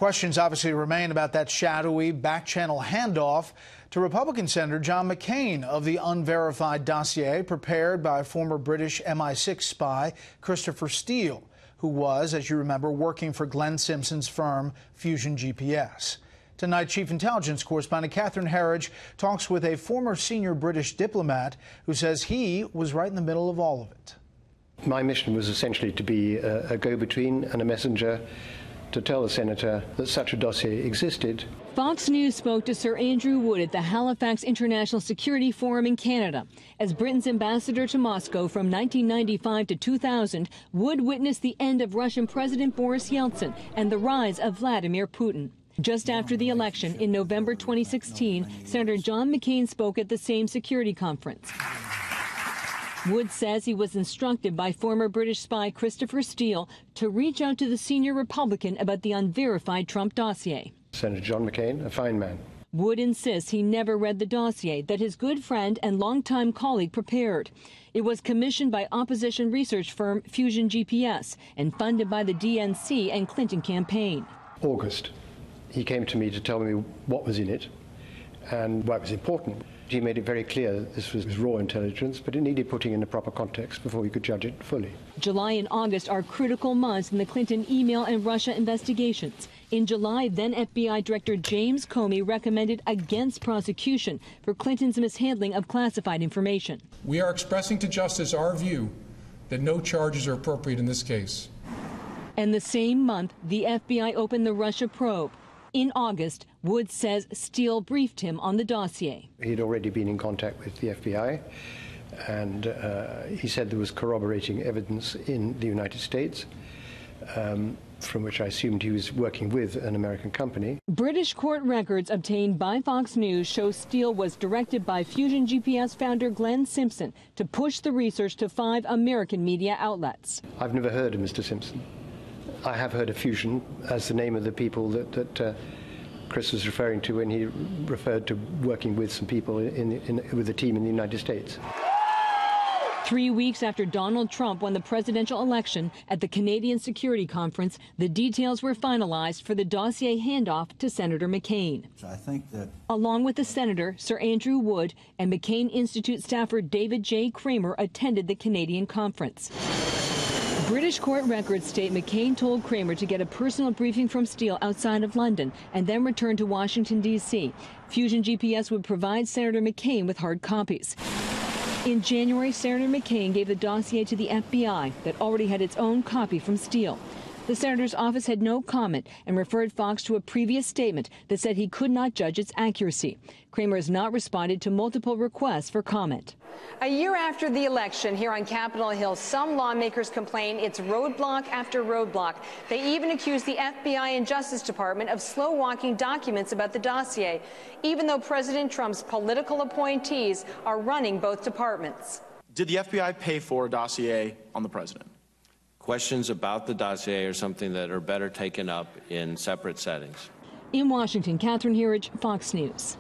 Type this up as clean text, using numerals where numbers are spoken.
Questions obviously remain about that shadowy back-channel handoff to Republican Senator John McCain of the unverified dossier prepared by former British MI6 spy Christopher Steele, who was, as you remember, working for Glenn Simpson's firm Fusion GPS. Tonight, Chief Intelligence Correspondent Catherine Herridge talks with a former senior British diplomat who says he was right in the middle of all of it. My mission was essentially to be a go-between and a messenger to tell the senator that such a dossier existed. Fox News spoke to Sir Andrew Wood at the Halifax International Security Forum in Canada. As Britain's ambassador to Moscow from 1995 to 2000, Wood witnessed the end of Russian President Boris Yeltsin and the rise of Vladimir Putin. Just after the election in November 2016, Senator John McCain spoke at the same security conference. Wood says he was instructed by former British spy Christopher Steele to reach out to the senior Republican about the unverified Trump dossier. Senator John McCain, a fine man. Wood insists he never read the dossier that his good friend and longtime colleague prepared. It was commissioned by opposition research firm Fusion GPS and funded by the DNC and Clinton campaign. August, he came to me to tell me what was in it and why it was important. He made it very clear that this was raw intelligence, but it needed putting in a proper context before we could judge it fully. July and August are critical months in the Clinton email and Russia investigations. In July, then FBI Director James Comey recommended against prosecution for Clinton's mishandling of classified information. We are expressing to justice our view that no charges are appropriate in this case. And the same month, the FBI opened the Russia probe. In August, Wood says Steele briefed him on the dossier. He'd already been in contact with the FBI, and he said there was corroborating evidence in the United States, from which I assumed he was working with an American company. British court records obtained by Fox News show Steele was directed by Fusion GPS founder Glenn Simpson to push the research to 5 American media outlets. I've never heard of Mr. Simpson. I have heard of Fusion as the name of the people that Chris was referring to when he referred to working with some people with a team in the United States. 3 weeks after Donald Trump won the presidential election at the Canadian Security Conference, the details were finalized for the dossier handoff to Senator McCain. I think that, along with the senator, Sir Andrew Wood, and McCain Institute staffer David J. Kramer attended the Canadian conference. British court records state McCain told Kramer to get a personal briefing from Steele outside of London and then return to Washington, D.C. Fusion GPS would provide Senator McCain with hard copies. In January, Senator McCain gave the dossier to the FBI that already had its own copy from Steele. The senator's office had no comment and referred Fox to a previous statement that said he could not judge its accuracy. Kramer has not responded to multiple requests for comment. A year after the election here on Capitol Hill, some lawmakers complain it's roadblock after roadblock. They even accuse the FBI and Justice Department of slow-walking documents about the dossier, even though President Trump's political appointees are running both departments. Did the FBI pay for a dossier on the president? Questions about the dossier are something that are better taken up in separate settings. In Washington, Catherine Herridge, Fox News.